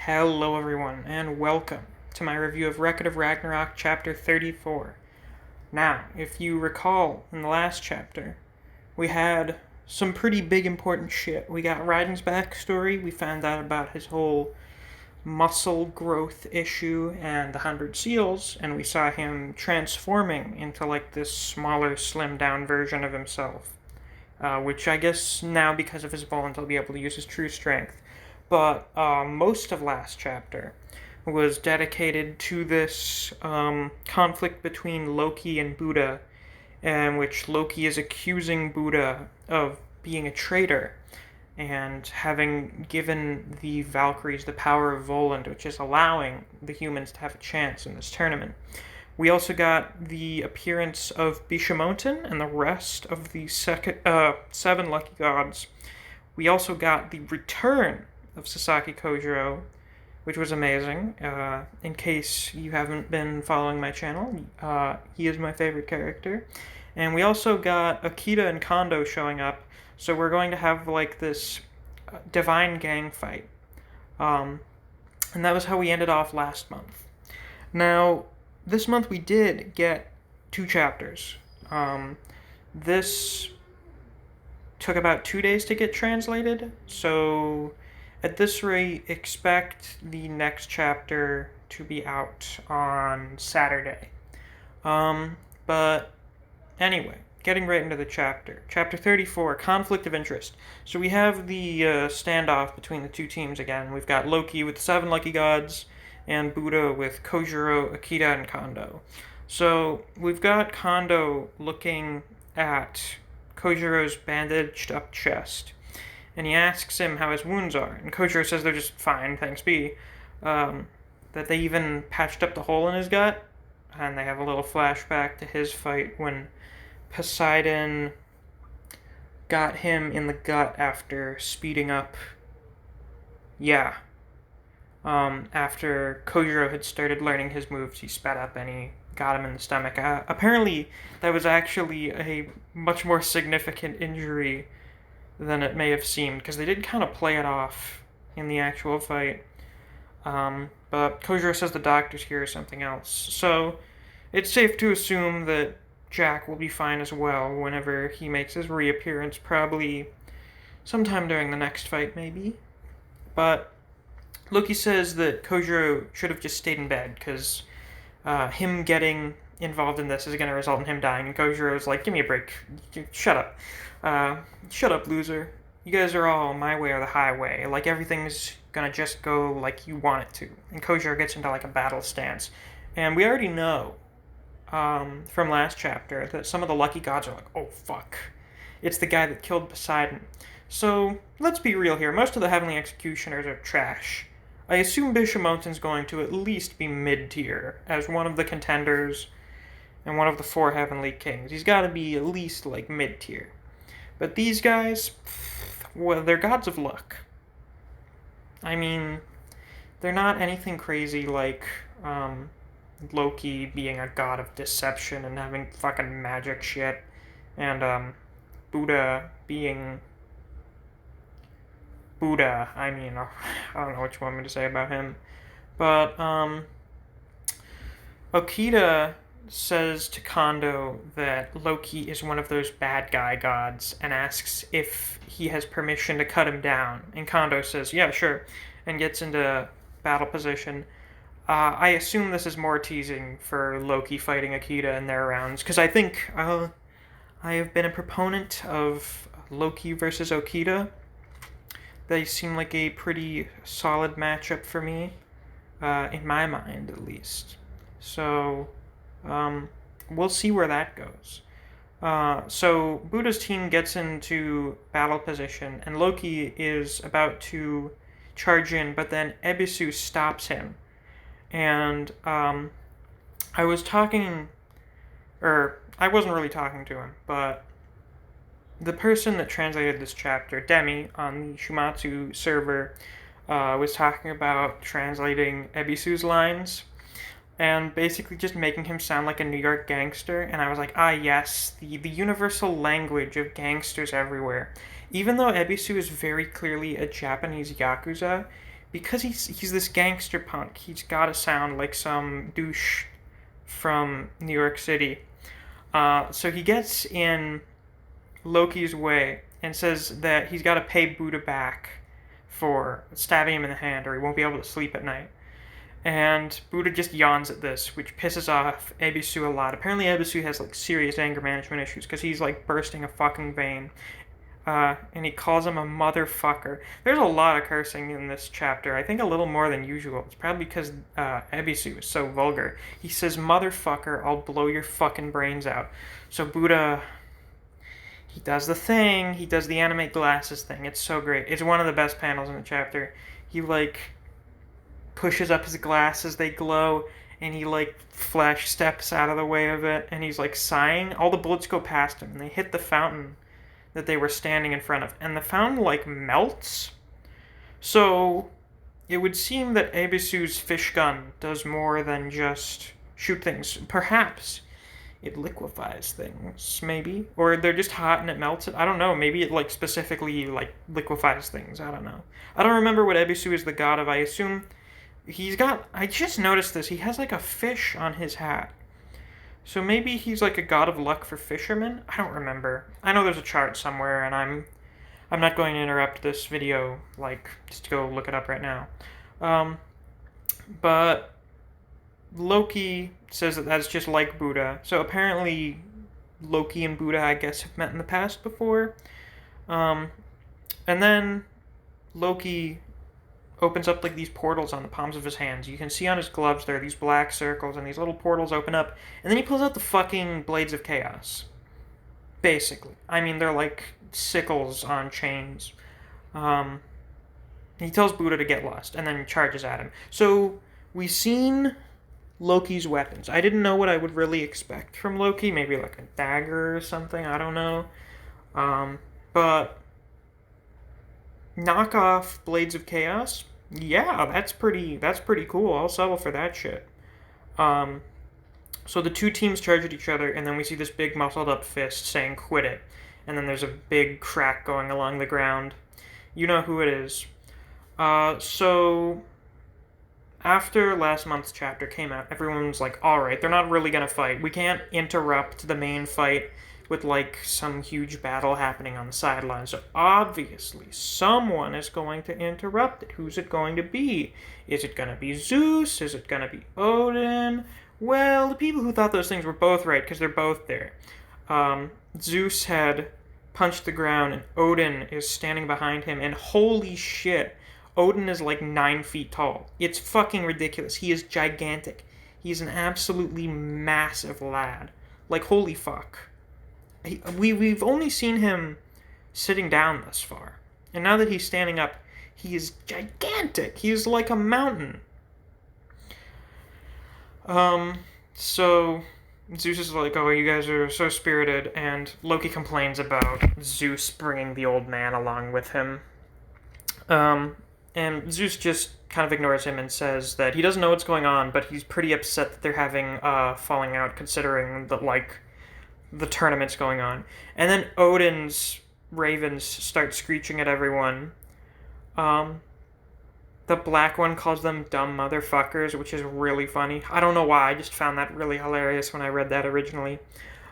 Hello everyone, and welcome to my review of Record of Ragnarok chapter 34. Now, if you recall, in the last chapter, we had some pretty big important shit. We got Raiden's backstory, we found out about his whole muscle growth issue and the 100 seals, and we saw him transforming into like this smaller, slimmed down version of himself. Which I guess now, because of his bond, he'll be able to use his true strength. But most of last chapter was dedicated to this conflict between Loki and Buddha, in which Loki is accusing Buddha of being a traitor and having given the Valkyries the power of Voland, which is allowing the humans to have a chance in this tournament. We also got the appearance of Bishamoten and the rest of the seven lucky gods. We also got the return of Sasaki Kojiro, which was amazing. In case you haven't been following my channel, he is my favorite character. And we also got Akita and Kondo showing up, so we're going to have like this divine gang fight. And that was how we ended off last month. Now, this month we did get 2 chapters. This took about 2 days to get translated, so at this rate, expect the next chapter to be out on Saturday. But anyway, getting right into the chapter. Chapter 34, Conflict of Interest. So we have the standoff between the two teams again. We've got Loki with the 7 lucky gods, and Buddha with Kojiro, Akita, and Kondo. So we've got Kondo looking at Kojiro's bandaged up chest, and he asks him how his wounds are, and Kojiro says they're just fine, thanks be. That they even patched up the hole in his gut, and they have a little flashback to his fight when Poseidon got him in the gut after speeding up. After Kojiro had started learning his moves, he sped up and he got him in the stomach. Apparently, that was actually a much more significant injury than it may have seemed, because they did kind of play it off in the actual fight. But Kojiro says the doctors hear something else. So, it's safe to assume that Jack will be fine as well whenever he makes his reappearance, probably sometime during the next fight, maybe. But Loki says that Kojiro should have just stayed in bed, because him getting involved in this is going to result in him dying. And Kojiro's like, give me a break. Shut up. Shut up, loser. You guys are all my way or the highway. Like, everything's going to just go like you want it to. And Kojiro gets into, like, a battle stance. And we already know from last chapter that some of the lucky gods are like, oh, fuck. It's the guy that killed Poseidon. So, let's be real here. Most of the Heavenly Executioners are trash. I assume Bishamoten's going to at least be mid-tier as one of the contenders and one of the 4 Heavenly Kings. He's got to be at least, like, mid-tier. But these guys, well, they're gods of luck. I mean, they're not anything crazy like Loki being a god of deception and having fucking magic shit, and Buddha being Buddha. I mean, I don't know what you want me to say about him. But Okita says to Kondo that Loki is one of those bad guy gods and asks if he has permission to cut him down. And Kondo says, yeah, sure, and gets into battle position. I assume this is more teasing for Loki fighting Akita in their rounds, because I think I have been a proponent of Loki versus Okita. They seem like a pretty solid matchup for me, in my mind at least. So, we'll see where that goes. So Buddha's team gets into battle position, and Loki is about to charge in, but then Ebisu stops him. And I wasn't really talking to him, but the person that translated this chapter, Demi, on the Shumatsu server, was talking about translating Ebisu's lines, and basically just making him sound like a New York gangster, and I was like, yes, the universal language of gangsters everywhere. Even though Ebisu is very clearly a Japanese Yakuza, because he's this gangster punk, he's got to sound like some douche from New York City. So he gets in Loki's way and says that he's got to pay Buddha back for stabbing him in the hand, or he won't be able to sleep at night. And Buddha just yawns at this, which pisses off Ebisu a lot. Apparently, Ebisu has like serious anger management issues because he's like bursting a fucking vein. And he calls him a motherfucker. There's a lot of cursing in this chapter. I think a little more than usual. It's probably because Ebisu is so vulgar. He says, "Motherfucker, I'll blow your fucking brains out." So Buddha, he does the thing. He does the animate glasses thing. It's so great. It's one of the best panels in the chapter. He like pushes up his glasses, they glow, and he like flash steps out of the way of it, and he's like sighing. All the bullets go past him, and they hit the fountain that they were standing in front of, and the fountain like melts. So it would seem that Ebisu's fish gun does more than just shoot things. Perhaps it liquefies things, maybe, or they're just hot and it melts it. I don't know. Maybe it like specifically like liquefies things. I don't know. I don't remember what Ebisu is the god of. I assume he's got. I just noticed this. He has like a fish on his hat. So maybe he's like a god of luck for fishermen? I don't remember. I know there's a chart somewhere, and I'm not going to interrupt this video, like, just to go look it up right now. But Loki says that that's just like Buddha. So apparently Loki and Buddha, I guess, have met in the past before. And then Loki opens up like these portals on the palms of his hands. You can see on his gloves there are these black circles, and these little portals open up, and then he pulls out the fucking Blades of Chaos. Basically. I mean, they're like sickles on chains. He tells Buddha to get lost, and then charges at him. So, we've seen Loki's weapons. I didn't know what I would really expect from Loki. Maybe like a dagger or something, I don't know. But knockoff Blades of Chaos, yeah, that's pretty cool. I'll settle for that shit. So the two teams charge at each other, and then we see this big muscled up fist saying "quit it," and then there's a big crack going along the ground. You know who it is. So after last month's chapter came out, everyone's like, alright, they're not really gonna fight. We can't interrupt the main fight with like some huge battle happening on the sidelines. So obviously someone is going to interrupt it. Who's it going to be? Is it going to be Zeus? Is it going to be Odin? Well, the people who thought those things were both right, because they're both there. Zeus had punched the ground, and Odin is standing behind him, and holy shit, Odin is like 9 feet tall. It's fucking ridiculous. He is gigantic. He's an absolutely massive lad. Like, holy fuck. We've only seen him sitting down thus far. And now that he's standing up, he is gigantic. He is like a mountain. So Zeus is like, oh, you guys are so spirited. And Loki complains about Zeus bringing the old man along with him. And Zeus just kind of ignores him and says that he doesn't know what's going on, but he's pretty upset that they're having falling out, considering that, like, the tournament's going on. And then Odin's ravens start screeching at everyone. The black one calls them dumb motherfuckers, which is really funny. I don't know why, I just found that really hilarious when I read that originally.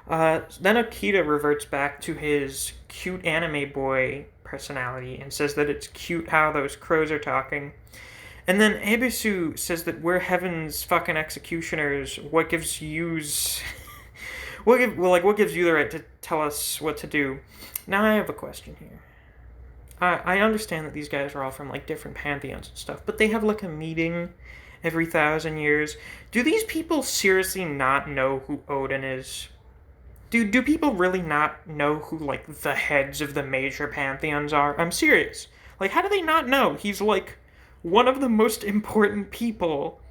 Then Akita reverts back to his cute anime boy personality and says that it's cute how those crows are talking. And then Ebisu says that we're heaven's fucking executioners. What gives yous... what gives you the right to tell us what to do? Now I have a question here. I understand that these guys are all from, like, different pantheons and stuff, but they have, like, a meeting every 1,000 years. Do these people seriously not know who Odin is? Do people really not know who, like, the heads of the major pantheons are? I'm serious. Like, how do they not know? He's, like, one of the most important people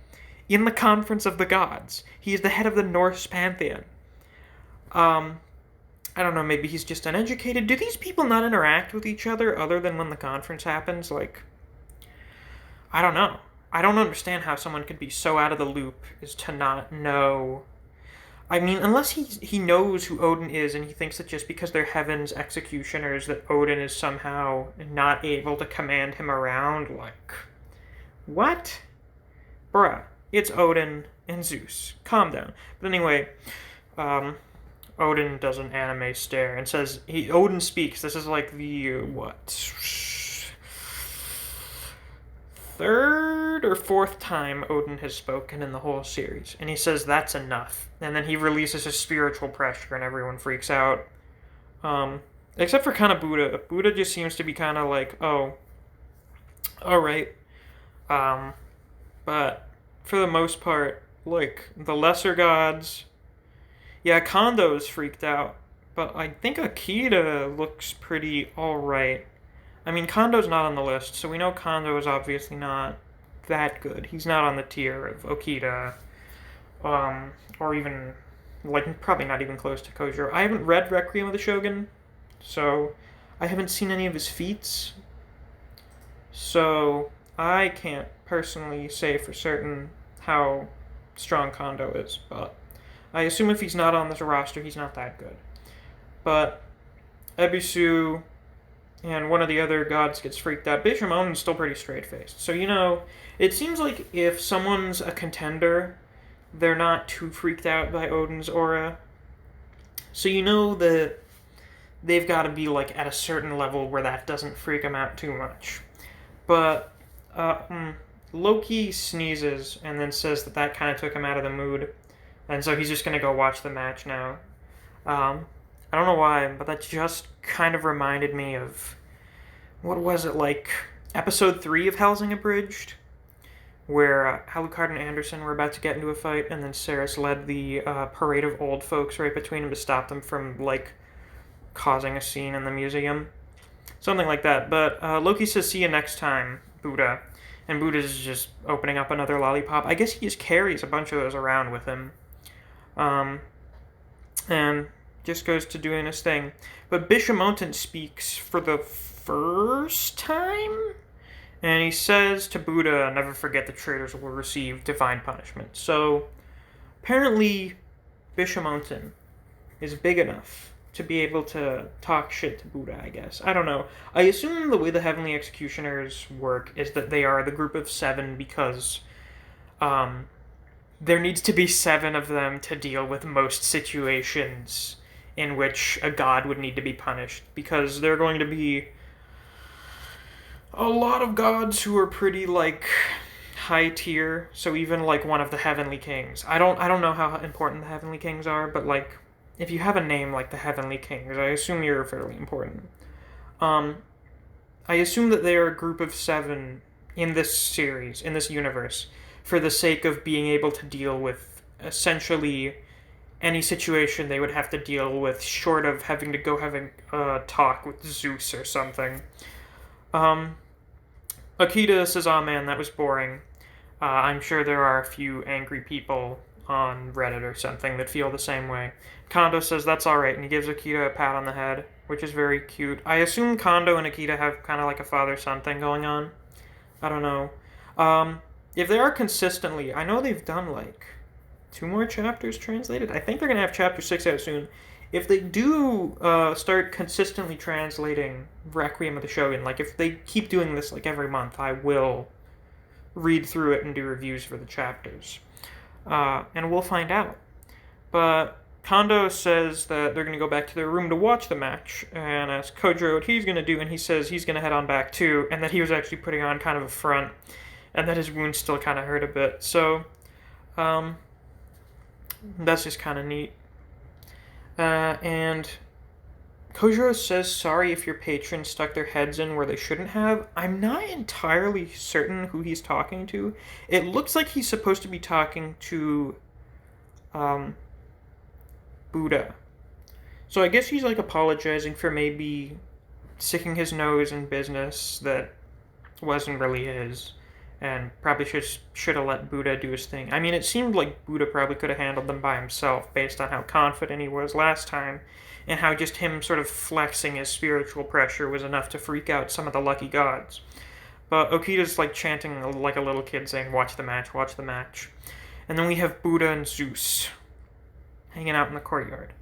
in the Conference of the Gods. He is the head of the Norse pantheon. I don't know, maybe he's just uneducated. Do these people not interact with each other than when the conference happens? Like, I don't know. I don't understand how someone could be so out of the loop as to not know. I mean, unless he knows who Odin is and he thinks that just because they're heaven's executioners that Odin is somehow not able to command him around, like, What? Bruh, it's Odin and Zeus. Calm down. But anyway, um, Odin does an anime stare and says, Odin speaks. This is like the, what? Third or fourth time Odin has spoken in the whole series. And he says, that's enough. And then he releases his spiritual pressure and everyone freaks out. Except for kind of Buddha. Buddha just seems to be kind of like, oh, alright. But for the most part, like, the lesser gods, yeah, Kondo's freaked out, but I think Akita looks pretty alright. I mean, Kondo's not on the list, so we know Kondo is obviously not that good. He's not on the tier of Okita, or even, like, probably not even close to Kojiro. I haven't read Requiem of the Shogun, so I haven't seen any of his feats, so I can't personally say for certain how strong Kondo is, but I assume if he's not on this roster, he's not that good. But Ebisu and one of the other gods gets freaked out. Bishamon's still pretty straight-faced. So, it seems like if someone's a contender, they're not too freaked out by Odin's aura. So you know that they've got to be, like, at a certain level where that doesn't freak them out too much. But, Loki sneezes and then says that kind of took him out of the mood. And so he's just going to go watch the match now. I don't know why, but that just kind of reminded me of, what was it, like, episode 3 of Helsing Abridged? Where Alucard and Anderson were about to get into a fight, and then Ceres led the parade of old folks right between them to stop them from, like, causing a scene in the museum. Something like that. But Loki says, see you next time, Buddha. And Buddha's just opening up another lollipop. I guess he just carries a bunch of those around with him. And just goes to doing his thing. But Bishamonten speaks for the first time? And he says to Buddha, never forget the traitors will receive divine punishment. So, apparently, Bishamonten is big enough to be able to talk shit to Buddha, I guess. I don't know. I assume the way the Heavenly Executioners work is that they are the group of 7 because there needs to be 7 of them to deal with most situations in which a god would need to be punished. Because there are going to be a lot of gods who are pretty, like, high tier. So even, like, one of the Heavenly Kings. I don't know how important the Heavenly Kings are, but, like, if you have a name like the Heavenly Kings, I assume you're fairly important. I assume that they are a group of 7 in this series, in this universe, for the sake of being able to deal with essentially any situation they would have to deal with, short of having to go having a talk with Zeus or something. Akita says, "Aw, man, that was boring. I'm sure there are a few angry people on Reddit or something that feel the same way." Kondo says, "That's alright," and he gives Akita a pat on the head, which is very cute. I assume Kondo and Akita have kind of like a father-son thing going on. I don't know. If they are consistently, I know they've done, like, 2 more chapters translated. I think they're going to have chapter 6 out soon. If they do start consistently translating Requiem of the Shogun, like, if they keep doing this, like, every month, I will read through it and do reviews for the chapters. And we'll find out. But Kondo says that they're going to go back to their room to watch the match, and asks Kojiro what he's going to do, and he says he's going to head on back too, and that he was actually putting on kind of a front, and that his wounds still kind of hurt a bit. So, that's just kind of neat. And Kojiro says sorry if your patrons stuck their heads in where they shouldn't have. I'm not entirely certain who he's talking to. It looks like he's supposed to be talking to Buddha. So I guess he's, like, apologizing for maybe sticking his nose in business that wasn't really his, and probably should have let Buddha do his thing. I mean, it seemed like Buddha probably could have handled them by himself based on how confident he was last time, and how just him sort of flexing his spiritual pressure was enough to freak out some of the lucky gods. But Okita's, like, chanting like a little kid saying, watch the match, watch the match. And then we have Buddha and Zeus hanging out in the courtyard.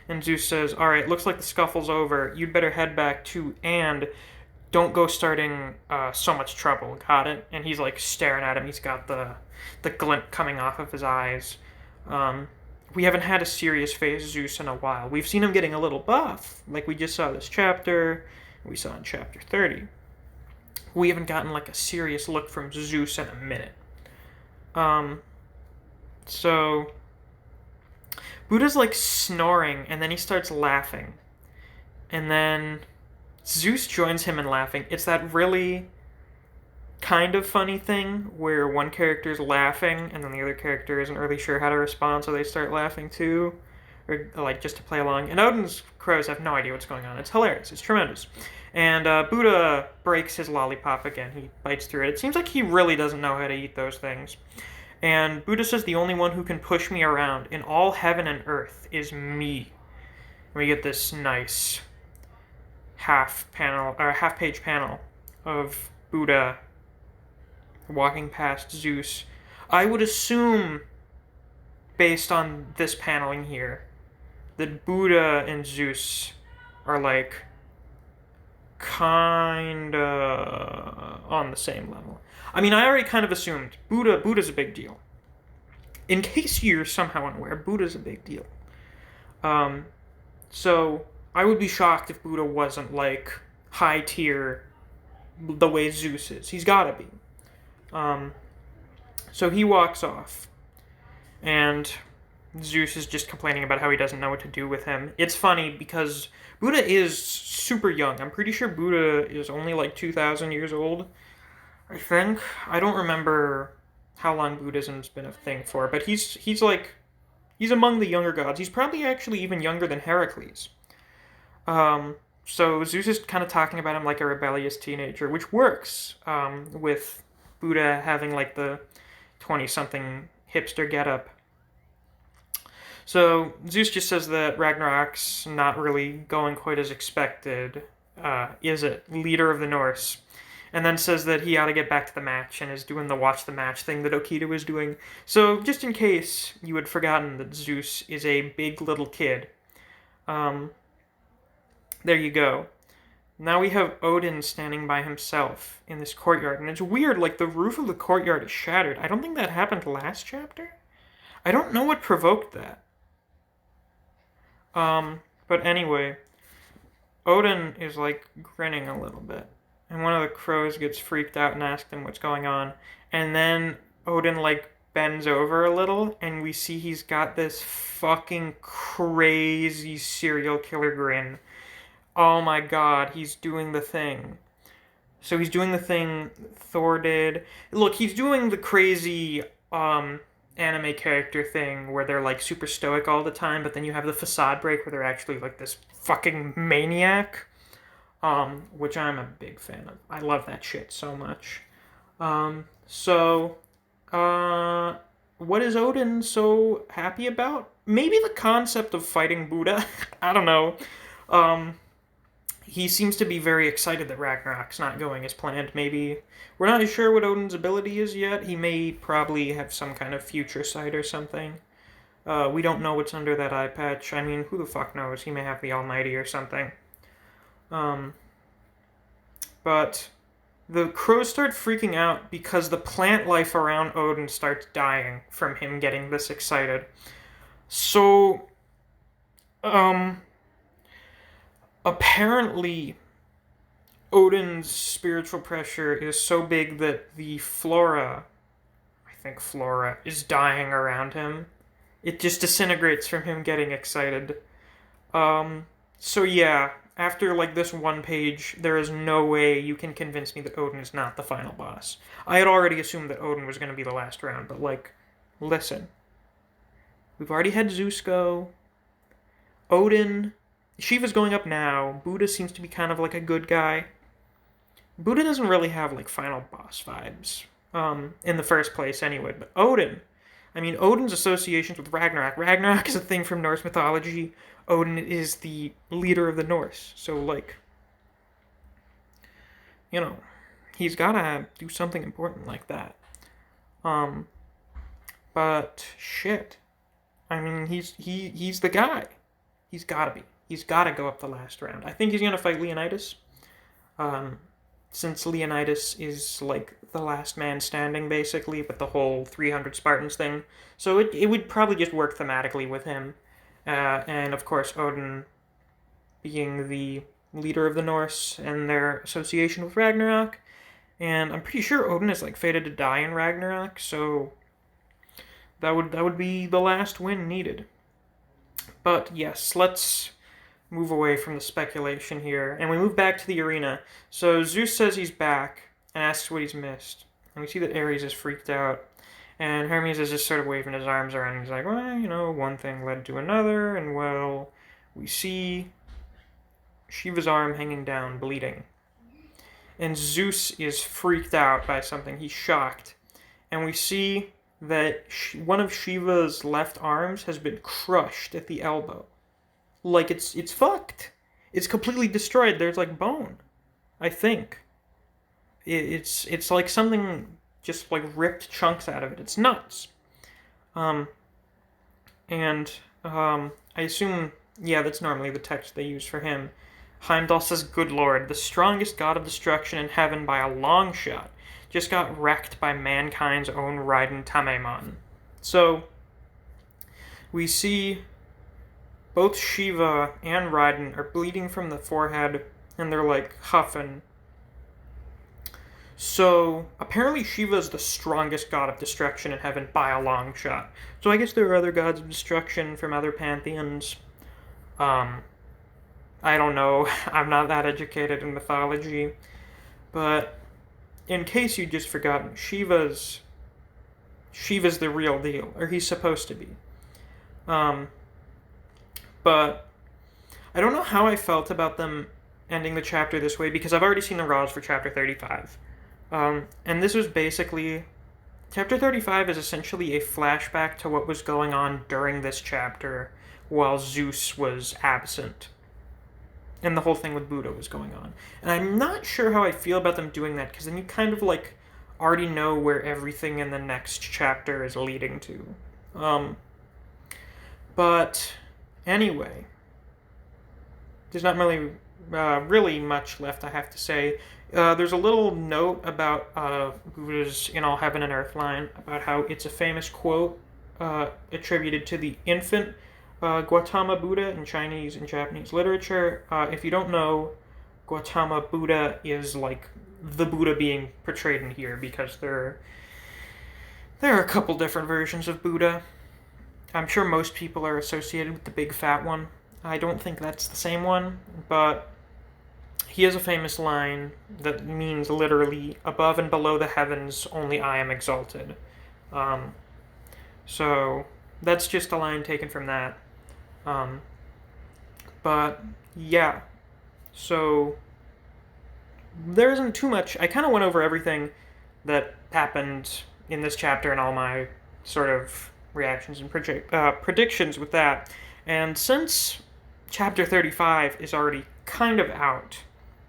And Zeus says, alright, looks like the scuffle's over. You'd better head back too, and don't go starting so much trouble. Got it? And he's like staring at him. He's got the glint coming off of his eyes. Um, we haven't had a serious phase Zeus in a while. We've seen him getting a little buff, like we just saw this chapter. We saw in chapter 30. We haven't gotten like a serious look from Zeus in a minute. Um, so Buddha's like snoring, and then he starts laughing, and then Zeus joins him in laughing. It's that really kind of funny thing where one character's laughing and then the other character isn't really sure how to respond, so they start laughing too, or like just to play along. And Odin's crows have no idea what's going on. It's hilarious. It's tremendous. And Buddha breaks his lollipop again. He bites through it. It seems like he really doesn't know how to eat those things. And Buddha says the only one who can push me around in all heaven and earth is me. And we get this nice half page panel of Buddha walking past Zeus. I would assume, based on this paneling here, that Buddha and Zeus are like kinda on the same level. I mean, I already kind of assumed Buddha's a big deal. In case you're somehow unaware, Buddha's a big deal. So I would be shocked if Buddha wasn't like high tier the way Zeus is. He's gotta be. So he walks off, and Zeus is just complaining about how he doesn't know what to do with him. It's funny because Buddha is super young. I'm pretty sure Buddha is only like 2,000 years old, I think. I don't remember how long Buddhism's been a thing for, but he's among the younger gods. He's probably actually even younger than Heracles. So Zeus is kind of talking about him like a rebellious teenager, which works with Buddha having like the 20-something hipster getup. So Zeus just says that Ragnarok's not really going quite as expected, is it? Leader of the Norse. And then says that he ought to get back to the match and is doing the watch the match thing that Okita was doing. So just in case you had forgotten that Zeus is a big little kid, there you go. Now we have Odin standing by himself in this courtyard. And it's weird, like the roof of the courtyard is shattered. I don't think that happened last chapter. I don't know what provoked that. But anyway, Odin is like grinning a little bit. And one of the crows gets freaked out and asks him what's going on. And then Odin like bends over a little and we see he's got this fucking crazy serial killer grin. Oh my god, he's doing the thing. So he's doing the thing Thor did. Look, he's doing the crazy anime character thing where they're like super stoic all the time, but then you have the facade break where they're actually like this fucking maniac, which I'm a big fan of. I love that shit so much. What is Odin so happy about? Maybe the concept of fighting Buddha. I don't know. He seems to be very excited that Ragnarok's not going as planned. Maybe we're not sure what Odin's ability is yet. He may probably have some kind of future sight or something. We don't know what's under that eye patch. I mean, who the fuck knows? He may have the Almighty or something. But the crows start freaking out because the plant life around Odin starts dying from him getting this excited. So, apparently, Odin's spiritual pressure is so big that the flora, is dying around him. It just disintegrates from him getting excited. So yeah, after like this one page, there is no way you can convince me that Odin is not the final boss. I had already assumed that Odin was going to be the last round, but like, listen. We've already had Zeus go. Odin... Shiva's going up now. Buddha seems to be kind of like a good guy. Buddha doesn't really have like final boss vibes in the first place anyway. But Odin, I mean, Odin's associations with Ragnarok. Ragnarok is a thing from Norse mythology. Odin is the leader of the Norse. So like, you know, he's gotta do something important like that. But shit. I mean, he's the guy. He's gotta be. He's got to go up the last round. I think he's going to fight Leonidas. since Leonidas is like the last man standing basically with the whole 300 Spartans thing. So it would probably just work thematically with him. And of course, Odin being the leader of the Norse and their association with Ragnarok. And I'm pretty sure Odin is like fated to die in Ragnarok, so that would be the last win needed. But yes, let's move away from the speculation here, and we move back to the arena. So Zeus says he's back and asks what he's missed, and we see that Ares is freaked out, and Hermes is just sort of waving his arms around, and he's like, well, one thing led to another, and well, we see Shiva's arm hanging down, bleeding. And Zeus is freaked out by something. He's shocked. And we see that one of Shiva's left arms has been crushed at the elbow. Like, it's fucked. It's completely destroyed. There's, like, bone, I think. It's like something just, like, ripped chunks out of it. It's nuts. I assume, yeah, that's normally the text they use for him. Heimdall says, good lord, the strongest god of destruction in heaven by a long shot just got wrecked by mankind's own Raiden Tamemon. So, we see both Shiva and Raiden are bleeding from the forehead, and they're, like, huffing. So, apparently Shiva is the strongest god of destruction in heaven by a long shot. So I guess there are other gods of destruction from other pantheons. I don't know. I'm not that educated in mythology. But in case you just forgotten, Shiva's the real deal, or he's supposed to be. But I don't know how I felt about them ending the chapter this way, because I've already seen the raws for chapter 35. And this was basically... Chapter 35 is essentially a flashback to what was going on during this chapter while Zeus was absent. And the whole thing with Buddha was going on. And I'm not sure how I feel about them doing that, because then you kind of, like, already know where everything in the next chapter is leading to. But anyway, there's not really much left, I have to say. There's a little note about Buddha's In All Heaven and Earth line, about how it's a famous quote attributed to the infant Gautama Buddha in Chinese and Japanese literature. If you don't know, Gautama Buddha is like the Buddha being portrayed in here, because there are a couple different versions of Buddha. I'm sure most people are associated with the big fat one. I don't think that's the same one, but he has a famous line that means literally, above and below the heavens, only I am exalted. So that's just a line taken from that. But yeah, so there isn't too much. I kind of went over everything that happened in this chapter and all my sort of reactions and predictions with that. And since chapter 35 is already kind of out,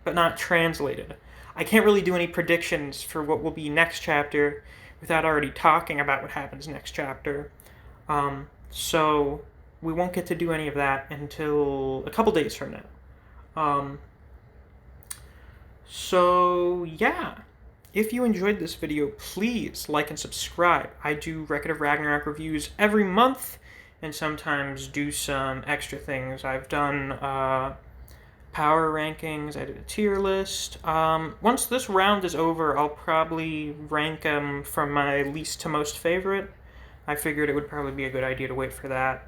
but not translated, I can't really do any predictions for what will be next chapter without already talking about what happens next chapter. So we won't get to do any of that until a couple days from now. So yeah, if you enjoyed this video, please like and subscribe. I do Record of Ragnarok reviews every month, and sometimes do some extra things. I've done power rankings, I did a tier list. Once this round is over, I'll probably rank them from my least to most favorite. I figured it would probably be a good idea to wait for that.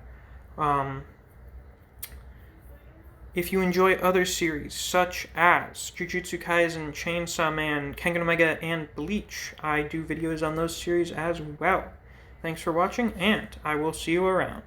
If you enjoy other series, such as Jujutsu Kaisen, Chainsaw Man, Kengan Omega, and Bleach, I do videos on those series as well. Thanks for watching, and I will see you around.